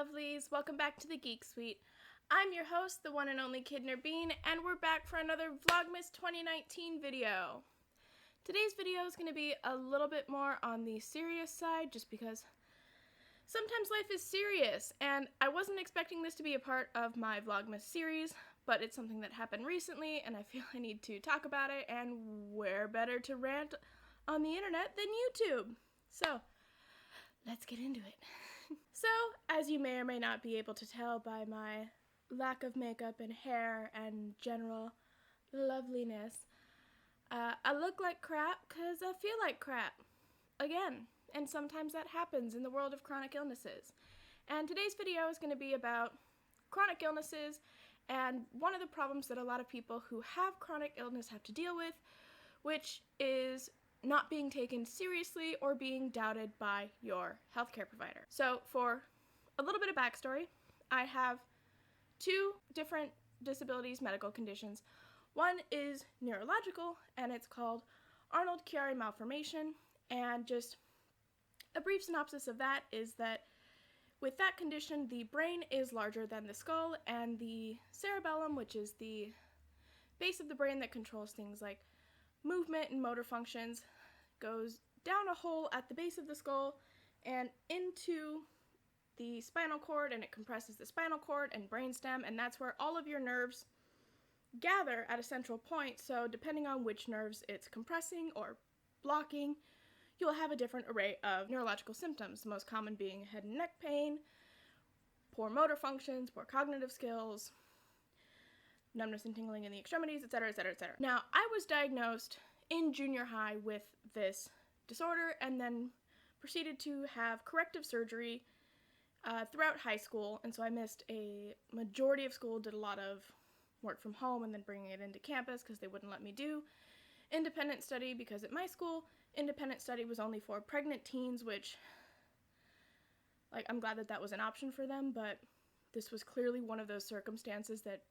lovelies, welcome back to the Geek Suite. I'm your host, the one and only Kidner Bean, and we're back for another Vlogmas 2019 video. Today's video is going to be a little bit more on the serious side, just because sometimes life is serious, and I wasn't expecting this to be a part of my Vlogmas series, but it's something that happened recently, and I feel I need to talk about it, and where better to rant on the internet than YouTube? So, let's get into it. So, as you may or may not be able to tell by my lack of makeup and hair and general loveliness, I look like crap because I feel like crap. Again. And sometimes that happens in the world of chronic illnesses. And today's video is going to be about chronic illnesses and one of the problems that a lot of people who have chronic illness have to deal with, which is not being taken seriously or being doubted by your healthcare provider. So for a little bit of backstory, I have two different disabilities, medical conditions. One is neurological, and it's called Arnold-Chiari malformation, and just a brief synopsis of that is that with that condition, the brain is larger than the skull, and the cerebellum, which is the base of the brain that controls things like movement and motor functions, goes down a hole at the base of the skull and into the spinal cord, and it compresses the spinal cord and brainstem, and that's where all of your nerves gather at a central point. So depending on which nerves it's compressing or blocking, you'll have a different array of neurological symptoms, the most common being head and neck pain, poor motor functions, poor cognitive skills, numbness and tingling in the extremities, etc., etc., etc. Now, I was diagnosed in junior high with this disorder and then proceeded to have corrective surgery throughout high school, and so I missed a majority of school, did a lot of work from home and then bringing it into campus because they wouldn't let me do independent study, because at my school, independent study was only for pregnant teens, which, like, I'm glad that that was an option for them, but this was clearly one of those circumstances that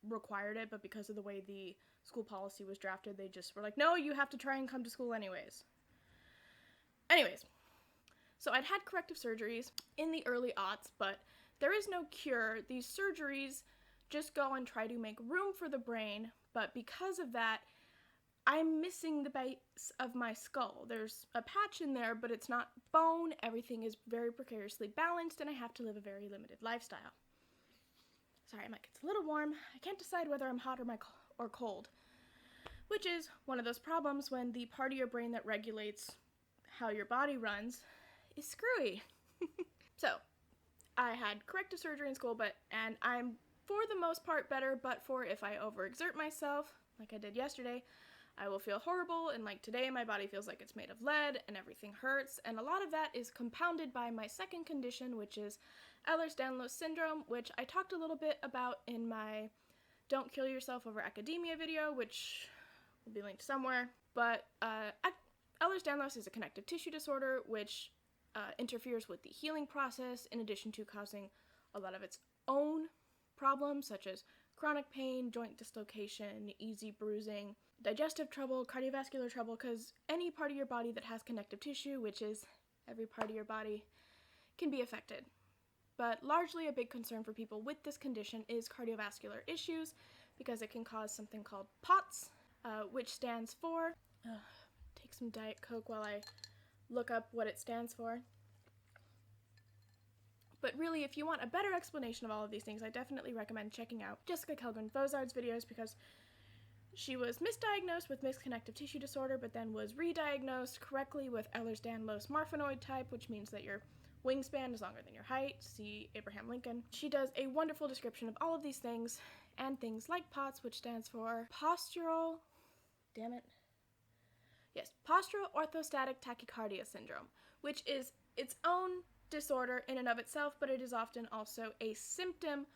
required it, but because of the way the school policy was drafted, they just were like, no, you have to try and come to school anyways. Anyways, so I'd had corrective surgeries in the early aughts, but there is no cure. These surgeries just go and try to make room for the brain, but because of that, I'm missing the base of my skull. There's a patch in there, but it's not bone. Everything is very precariously balanced, and I have to live a very limited lifestyle. Sorry, my mic gets a little warm. I can't decide whether I'm hot or cold, which is one of those problems when the part of your brain that regulates how your body runs is screwy. So, I had corrective surgery in school, and I'm for the most part better, but for if I overexert myself, like I did yesterday, I will feel horrible, and like today my body feels like it's made of lead and everything hurts, and a lot of that is compounded by my second condition, which is ehlers-danlos syndrome, which I talked a little bit about in my Don't Kill Yourself Over Academia video, which will be linked somewhere. But ehlers-danlos is a connective tissue disorder which interferes with the healing process, in addition to causing a lot of its own problems such as chronic pain, joint dislocation, easy bruising, digestive trouble, cardiovascular trouble, because any part of your body that has connective tissue, which is every part of your body, can be affected. But largely a big concern for people with this condition is cardiovascular issues, because it can cause something called POTS, which stands for, take some Diet Coke while I look up what it stands for. But really, if you want a better explanation of all of these things, I definitely recommend checking out Jessica Kelgren-Vozard's videos, because she was misdiagnosed with mixed connective tissue disorder, but then was re-diagnosed correctly with Ehlers-Danlos Marfanoid type, which means that your wingspan is longer than your height. See Abraham Lincoln. She does a wonderful description of all of these things, and things like POTS, which stands for postural orthostatic tachycardia syndrome, which is its own disorder in and of itself, but it is often also a symptom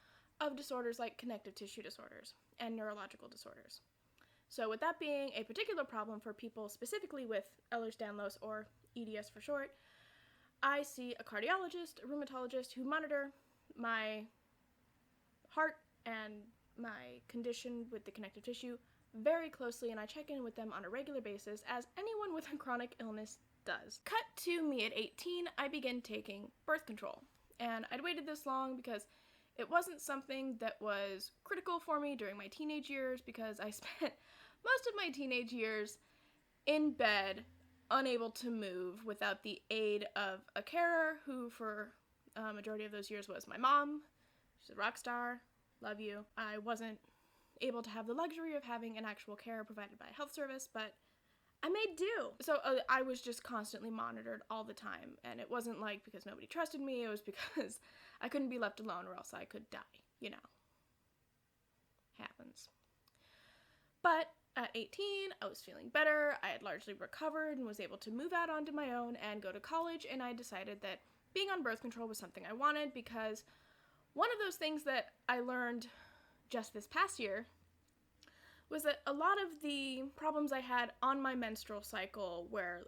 of disorders like connective tissue disorders and neurological disorders. So with that being a particular problem for people specifically with Ehlers-Danlos, or EDS for short, I see a cardiologist, a rheumatologist, who monitor my heart and my condition with the connective tissue very closely, and I check in with them on a regular basis, as anyone with a chronic illness does. Cut to me at 18, I begin taking birth control. And I'd waited this long because it wasn't something that was critical for me during my teenage years, because I spent most of my teenage years in bed, unable to move without the aid of a carer, who for a majority of those years was my mom. She's a rock star. Love you. I wasn't able to have the luxury of having an actual carer provided by a health service, but I made do. So I was just constantly monitored all the time, and it wasn't like because nobody trusted me, it was because I couldn't be left alone or else I could die, you know. Happens. But at 18, I was feeling better, I had largely recovered and was able to move out onto my own and go to college, and I decided that being on birth control was something I wanted, because one of those things that I learned just this past year was that a lot of the problems I had on my menstrual cycle, where,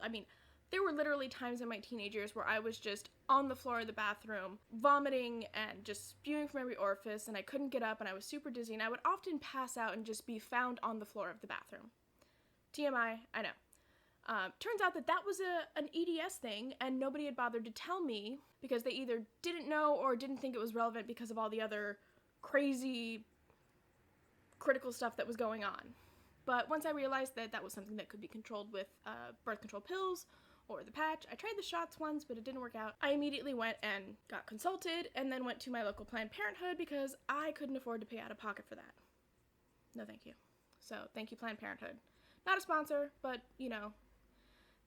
there were literally times in my teenage years where I was just on the floor of the bathroom, vomiting and just spewing from every orifice, and I couldn't get up, and I was super dizzy, and I would often pass out and just be found on the floor of the bathroom. TMI, I know. Turns out that was an EDS thing, and nobody had bothered to tell me because they either didn't know or didn't think it was relevant because of all the other crazy critical stuff that was going on. But once I realized that was something that could be controlled with birth control pills or the patch, I tried the shots once, but it didn't work out. I immediately went and got consulted, and then went to my local Planned Parenthood because I couldn't afford to pay out of pocket for that. No thank you. So thank you, Planned Parenthood. Not a sponsor, but,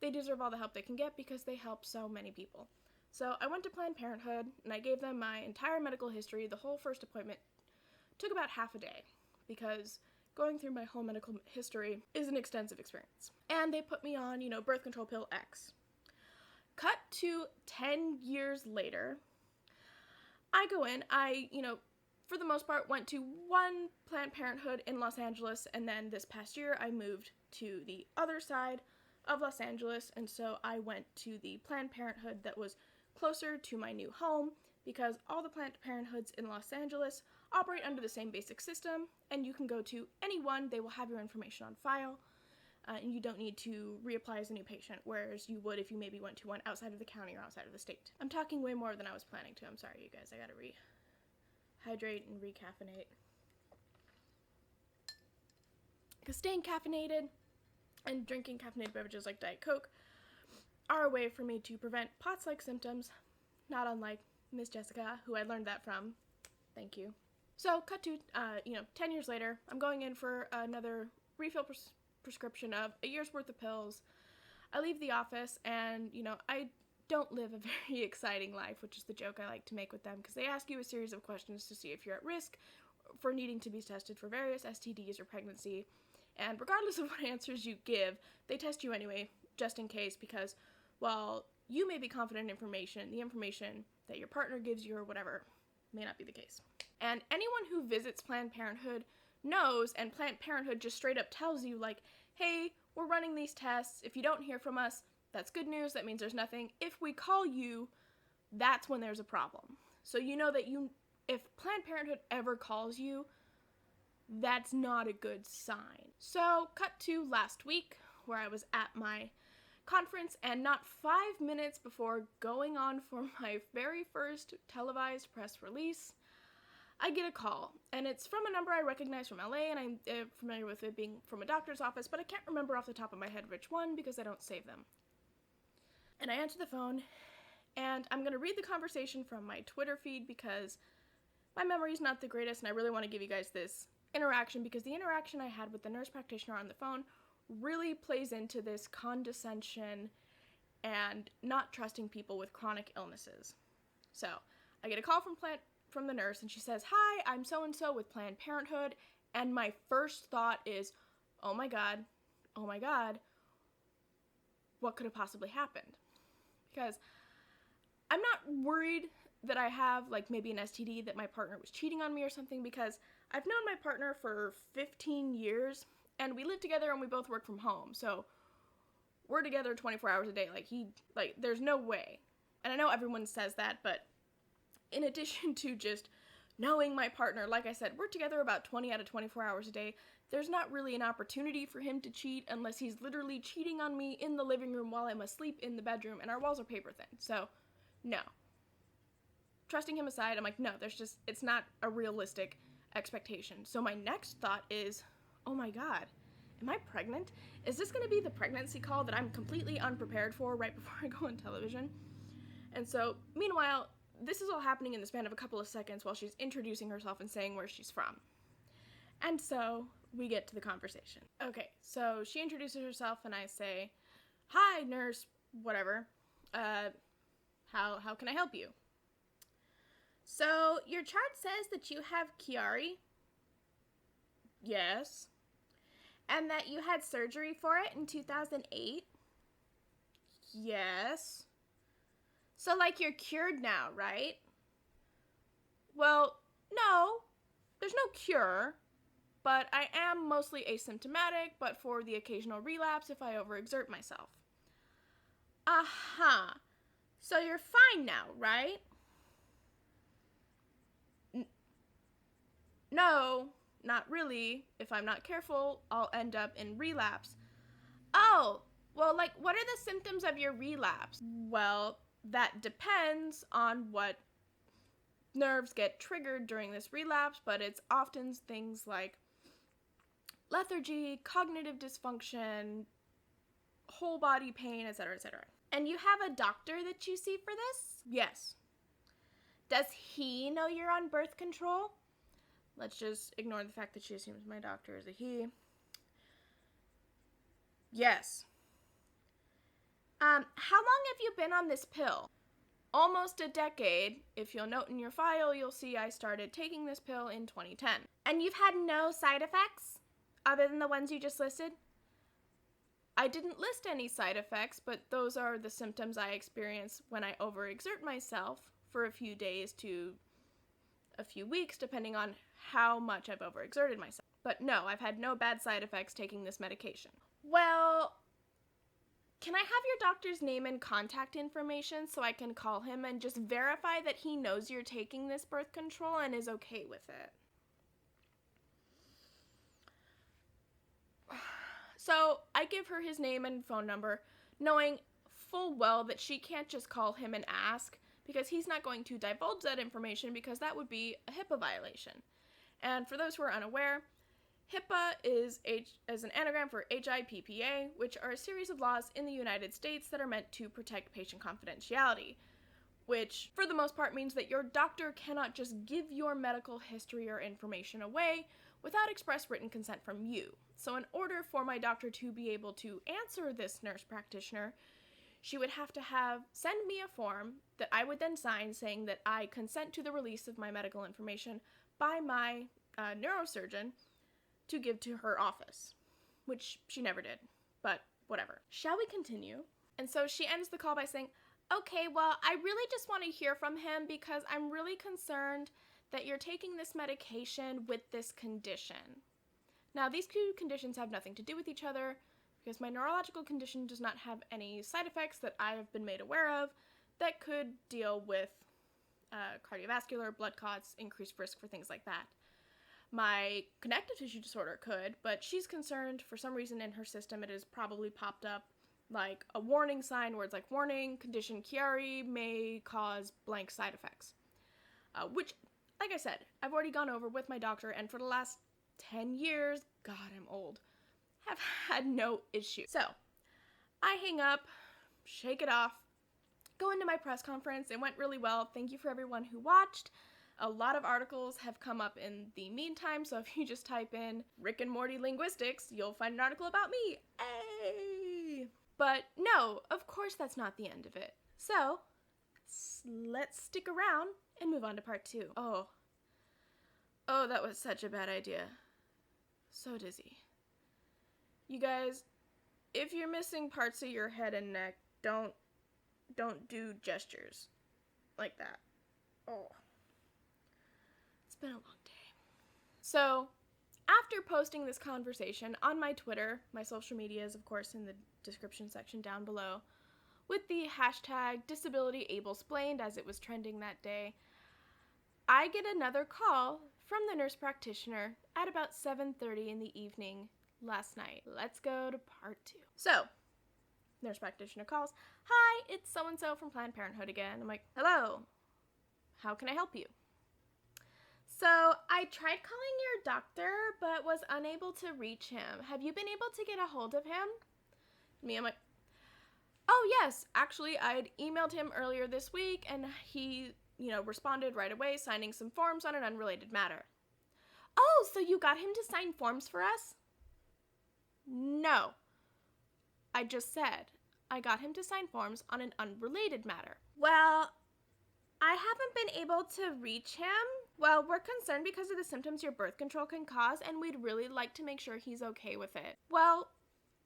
they deserve all the help they can get because they help so many people. So I went to Planned Parenthood, and I gave them my entire medical history. The whole first appointment took about half a day, because going through my whole medical history is an extensive experience. And they put me on, birth control pill X. Cut to 10 years later, I go in, for the most part went to one Planned Parenthood in Los Angeles, and then this past year I moved to the other side of Los Angeles, and so I went to the Planned Parenthood that was closer to my new home, because all the Planned Parenthoods in Los Angeles operate under the same basic system, and you can go to any one, they will have your information on file, and you don't need to reapply as a new patient, whereas you would if you maybe went to one outside of the county or outside of the state. I'm talking way more than I was planning to. I'm sorry, you guys. I gotta rehydrate and recaffeinate. Because staying caffeinated and drinking caffeinated beverages like Diet Coke are a way for me to prevent POTS-like symptoms, not unlike Miss Jessica, who I learned that from. Thank you. So, cut to, 10 years later, I'm going in for another refill prescription of a year's worth of pills. I leave the office, and, I don't live a very exciting life, which is the joke I like to make with them, because they ask you a series of questions to see if you're at risk for needing to be tested for various STDs or pregnancy, and regardless of what answers you give, they test you anyway, just in case, because while you may be confident information, the information that your partner gives you or whatever may not be the case. And anyone who visits Planned Parenthood knows, and Planned Parenthood just straight up tells you, like, hey, we're running these tests. If you don't hear from us, that's good news. That means there's nothing. If we call you, that's when there's a problem. So you know that if Planned Parenthood ever calls you, that's not a good sign. So, cut to last week, where I was at my conference, and not 5 minutes before going on for my very first televised press release, I get a call, and it's from a number I recognize from LA, and I'm familiar with it being from a doctor's office, but I can't remember off the top of my head which one because I don't save them. And I answer the phone, and I'm going to read the conversation from my Twitter feed because my memory's not the greatest, and I really want to give you guys this interaction, because the interaction I had with the nurse practitioner on the phone really plays into this condescension and not trusting people with chronic illnesses. So, I get a call from the nurse, and she says, "Hi, I'm so-and-so with Planned Parenthood," and my first thought is, oh my god, what could have possibly happened? Because I'm not worried that I have, like, maybe an STD, that my partner was cheating on me or something, because I've known my partner for 15 years, and we live together and we both work from home, so we're together 24 hours a day. There's no way. And I know everyone says that, but in addition to just knowing my partner, like I said, we're together about 20 out of 24 hours a day. There's not really an opportunity for him to cheat unless he's literally cheating on me in the living room while I'm asleep in the bedroom, and our walls are paper thin, so no. trusting him aside, I'm like, no, it's not a realistic expectation. So my next thought is, oh my God, am I pregnant? Is this going to be the pregnancy call that I'm completely unprepared for right before I go on television? And so, meanwhile, this is all happening in the span of a couple of seconds while she's introducing herself and saying where she's from. And so, we get to the conversation. Okay, so she introduces herself and I say, hi, nurse, whatever. How can I help you? So, your chart says that you have Chiari. Yes. And that you had surgery for it in 2008. Yes. So, like, you're cured now, right? Well, no. There's no cure. But I am mostly asymptomatic, but for the occasional relapse if I overexert myself. Uh-huh. So you're fine now, right? No, not really. If I'm not careful, I'll end up in relapse. Oh, well, like, what are the symptoms of your relapse? Well, that depends on what nerves get triggered during this relapse, but it's often things like lethargy, cognitive dysfunction, whole body pain, etc., etc. And you have a doctor that you see for this? Yes. Does he know you're on birth control? Let's just ignore the fact that she assumes my doctor is a he. Yes. How long have you been on this pill? Almost a decade. If you'll note in your file, you'll see I started taking this pill in 2010. And you've had no side effects other than the ones you just listed? I didn't list any side effects, but those are the symptoms I experience when I overexert myself for a few days to a few weeks, depending on how much I've overexerted myself. But no, I've had no bad side effects taking this medication. Well, can I have your doctor's name and contact information so I can call him and just verify that he knows you're taking this birth control and is okay with it? So I give her his name and phone number, knowing full well that she can't just call him and ask, because he's not going to divulge that information because that would be a HIPAA violation. And for those who are unaware, HIPAA is an anagram for HIPPA, which are a series of laws in the United States that are meant to protect patient confidentiality, which for the most part means that your doctor cannot just give your medical history or information away without express written consent from you. So in order for my doctor to be able to answer this nurse practitioner, she would have to send me a form that I would then sign saying that I consent to the release of my medical information by my neurosurgeon to give to her office, which she never did, but whatever. Shall we continue? And so she ends the call by saying, okay, well, I really just want to hear from him because I'm really concerned that you're taking this medication with this condition. Now, these two conditions have nothing to do with each other because my neurological condition does not have any side effects that I have been made aware of that could deal with cardiovascular, blood clots, increased risk for things like that. My connective tissue disorder could, but she's concerned for some reason in her system it has probably popped up like a warning sign where it's like, warning, condition Chiari may cause blank side effects. Which, like I said, I've already gone over with my doctor, and for the last 10 years, God, I'm old, have had no issue. So, I hang up, shake it off, go into my press conference. It went really well. Thank you for everyone who watched. A lot of articles have come up in the meantime, so if you just type in Rick and Morty linguistics, you'll find an article about me. Hey! But no, of course that's not the end of it. So, let's stick around and move on to part 2. Oh, that was such a bad idea. So dizzy. You guys, if you're missing parts of your head and neck, don't do gestures like that. Oh. It's been a long day. So, after posting this conversation on my Twitter, my social media is of course in the description section down below, with the hashtag disabilityablesplained as it was trending that day, I get another call from the nurse practitioner at about 7:30 in the evening last night. Let's go to part 2. So, nurse practitioner calls, hi, it's so-and-so from Planned Parenthood again. I'm like, hello. How can I help you? So I tried calling your doctor, but was unable to reach him. Have you been able to get a hold of him? I'm like, oh yes, actually I'd emailed him earlier this week and he, responded right away, signing some forms on an unrelated matter. Oh, so you got him to sign forms for us? No. I just said I got him to sign forms on an unrelated matter. Well, I haven't been able to reach him. Well, we're concerned because of the symptoms your birth control can cause, and we'd really like to make sure he's okay with it. Well,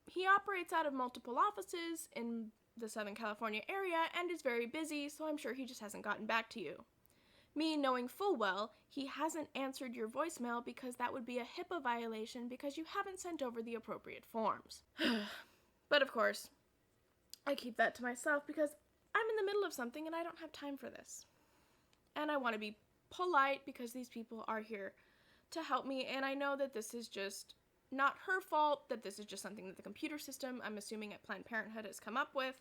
he operates out of multiple offices in the Southern California area and is very busy, so I'm sure he just hasn't gotten back to you. Me knowing full well he hasn't answered your voicemail because that would be a HIPAA violation because you haven't sent over the appropriate forms. But of course, I keep that to myself because I'm in the middle of something and I don't have time for this. And I want to be polite because these people are here to help me, and I know that this is just not her fault, that this is just something that the computer system, I'm assuming at Planned Parenthood, has come up with,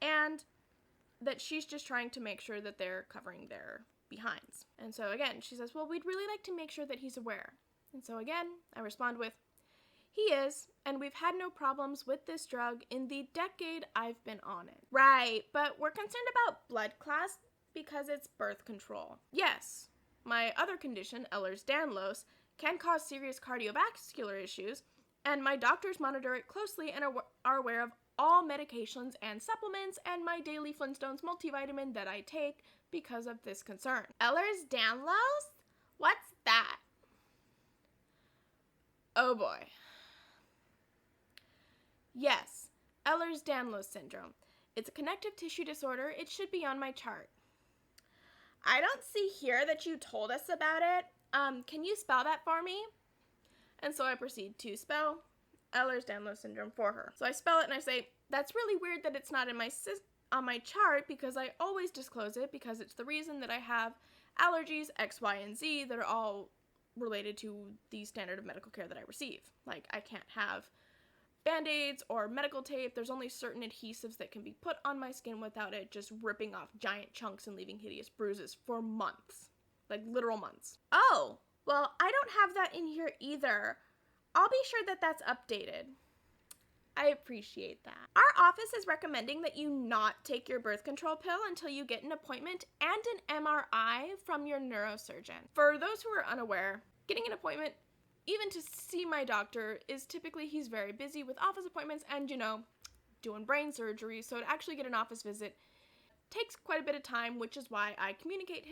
and that she's just trying to make sure that they're covering their behinds. And so again, she says, well, we'd really like to make sure that he's aware. And so again, I respond with, he is, and we've had no problems with this drug in the decade I've been on it. Right, but we're concerned about blood class because it's birth control. Yes, my other condition, ehlers-danlos, can cause serious cardiovascular issues, and my doctors monitor it closely and are aware of all medications and supplements and my daily Flintstones multivitamin that I take because of this concern. Ehlers-danlos? What's that? Oh boy. Yes, Ehlers-Danlos syndrome. It's a connective tissue disorder. It should be on my chart. I don't see here that you told us about it. Can you spell that for me? And so I proceed to spell Ehlers-Danlos syndrome for her. So I spell it and I say, that's really weird that it's not in on my chart because I always disclose it because it's the reason that I have allergies X, Y, and Z that are all related to the standard of medical care that I receive. Like I can't have Band-Aids or medical tape. There's only certain adhesives that can be put on my skin without it just ripping off giant chunks and leaving hideous bruises for months. Like literal months. Oh, well, I don't have that in here either. I'll be sure that that's updated. I appreciate that. Our office is recommending that you not take your birth control pill until you get an appointment and an MRI from your neurosurgeon. For those who are unaware, getting an appointment even to see my doctor is typically, he's very busy with office appointments and, doing brain surgery. So to actually get an office visit takes quite a bit of time, which is why I communicate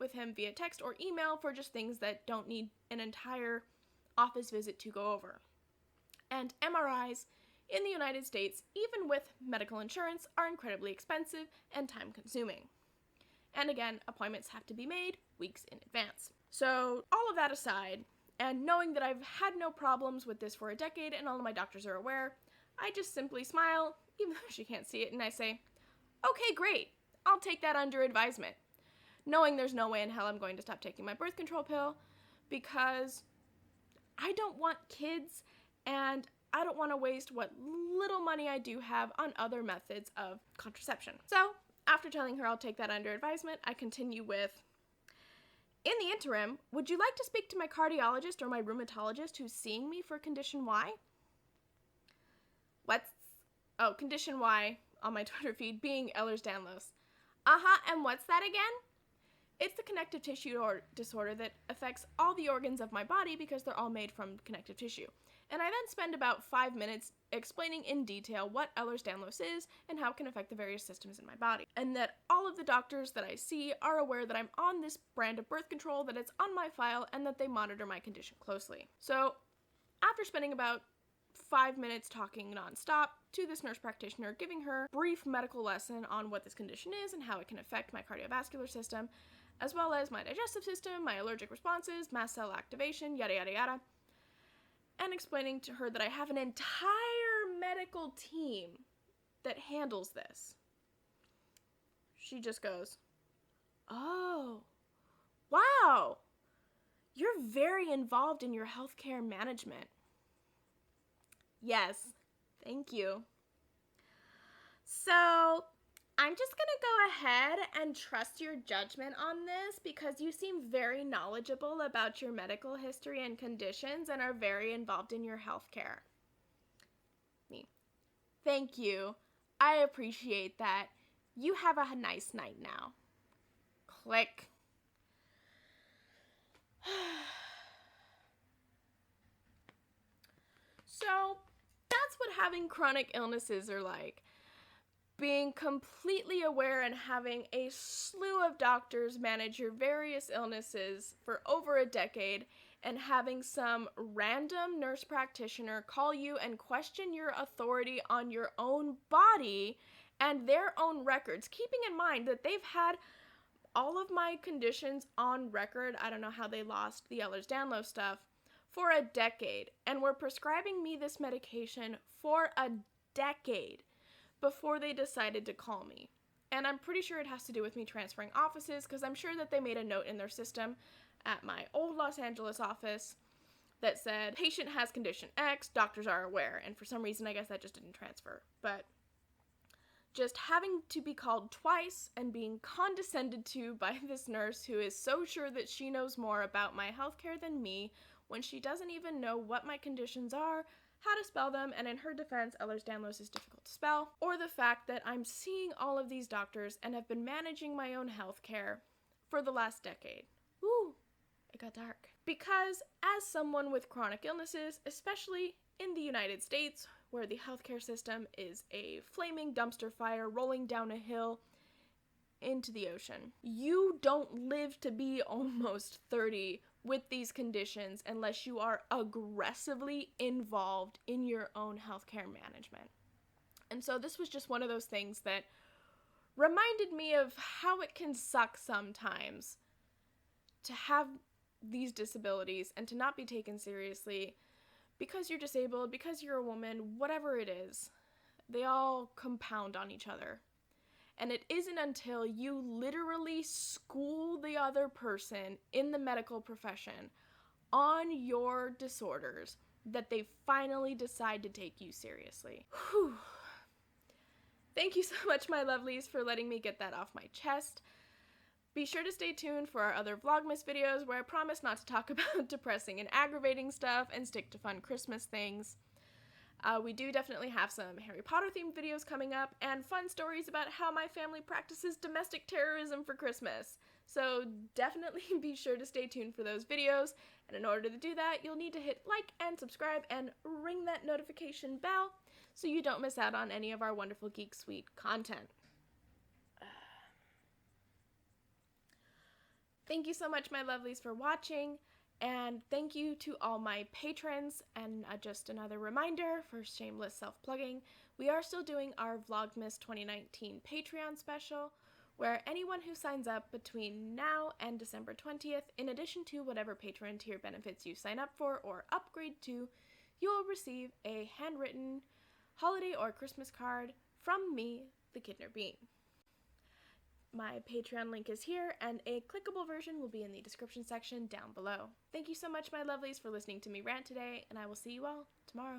with him via text or email for just things that don't need an entire office visit to go over. And MRIs in the United States, even with medical insurance, are incredibly expensive and time consuming. And again, appointments have to be made weeks in advance. So all of that aside, and knowing that I've had no problems with this for a decade and all of my doctors are aware, I just simply smile, even though she can't see it, and I say, okay, great, I'll take that under advisement. Knowing there's no way in hell I'm going to stop taking my birth control pill because I don't want kids and I don't want to waste what little money I do have on other methods of contraception. So after telling her I'll take that under advisement, I continue with, in the interim, would you like to speak to my cardiologist or my rheumatologist who's seeing me for condition Y? Condition Y on my Twitter feed being Ehlers-Danlos. And what's that again? It's the connective tissue disorder that affects all the organs of my body because they're all made from connective tissue. And I then spend about 5 minutes explaining in detail what Ehlers-Danlos is and how it can affect the various systems in my body. And that all of the doctors that I see are aware that I'm on this brand of birth control, that it's on my file, and that they monitor my condition closely. So after spending about 5 minutes talking nonstop to this nurse practitioner, giving her a brief medical lesson on what this condition is and how it can affect my cardiovascular system, as well as my digestive system, my allergic responses, mast cell activation, yada yada yada, and explaining to her that I have an entire medical team that handles this, she just goes, oh, wow, you're very involved in your healthcare management. Yes, thank you. So I'm just gonna go ahead and trust your judgment on this because you seem very knowledgeable about your medical history and conditions and are very involved in your healthcare. Me. Thank you. I appreciate that. You have a nice night now. Click. So, that's what having chronic illnesses are like. Being completely aware and having a slew of doctors manage your various illnesses for over a decade, and having some random nurse practitioner call you and question your authority on your own body and their own records, keeping in mind that they've had all of my conditions on record. I don't know how they lost the ehlers-danlos stuff for a decade, and were prescribing me this medication for a decade before they decided to call me. And I'm pretty sure it has to do with me transferring offices, because I'm sure that they made a note in their system at my old Los Angeles office that said, patient has condition X, doctors are aware, and for some reason I guess that just didn't transfer. But just having to be called twice and being condescended to by this nurse who is so sure that she knows more about my healthcare than me when she doesn't even know what my conditions are, how to spell them, and in her defense, ehlers-danlos is difficult to spell, or the fact that I'm seeing all of these doctors and have been managing my own healthcare for the last decade. Ooh, it got dark. Because as someone with chronic illnesses, especially in the United States, where the healthcare system is a flaming dumpster fire rolling down a hill into the ocean, you don't live to be almost 30 with these conditions unless you are aggressively involved in your own healthcare management. And so this was just one of those things that reminded me of how it can suck sometimes to have these disabilities and to not be taken seriously because you're disabled, because you're a woman, whatever it is. They all compound on each other. And it isn't until you literally school the other person in the medical profession on your disorders that they finally decide to take you seriously. Whew. Thank you so much, my lovelies, for letting me get that off my chest. Be sure to stay tuned for our other Vlogmas videos where I promise not to talk about depressing and aggravating stuff and stick to fun Christmas things. We do definitely have some Harry Potter themed videos coming up and fun stories about how my family practices domestic terrorism for Christmas. So definitely be sure to stay tuned for those videos. And in order to do that, you'll need to hit like and subscribe and ring that notification bell so you don't miss out on any of our wonderful Geek Suite content. Thank you so much, my lovelies, for watching. And thank you to all my patrons, and just another reminder for shameless self-plugging, we are still doing our Vlogmas 2019 Patreon special, where anyone who signs up between now and December 20th, in addition to whatever patron tier benefits you sign up for or upgrade to, you will receive a handwritten holiday or Christmas card from me, the Kidner Bean. My Patreon link is here, and a clickable version will be in the description section down below. Thank you so much, my lovelies, for listening to me rant today, and I will see you all tomorrow.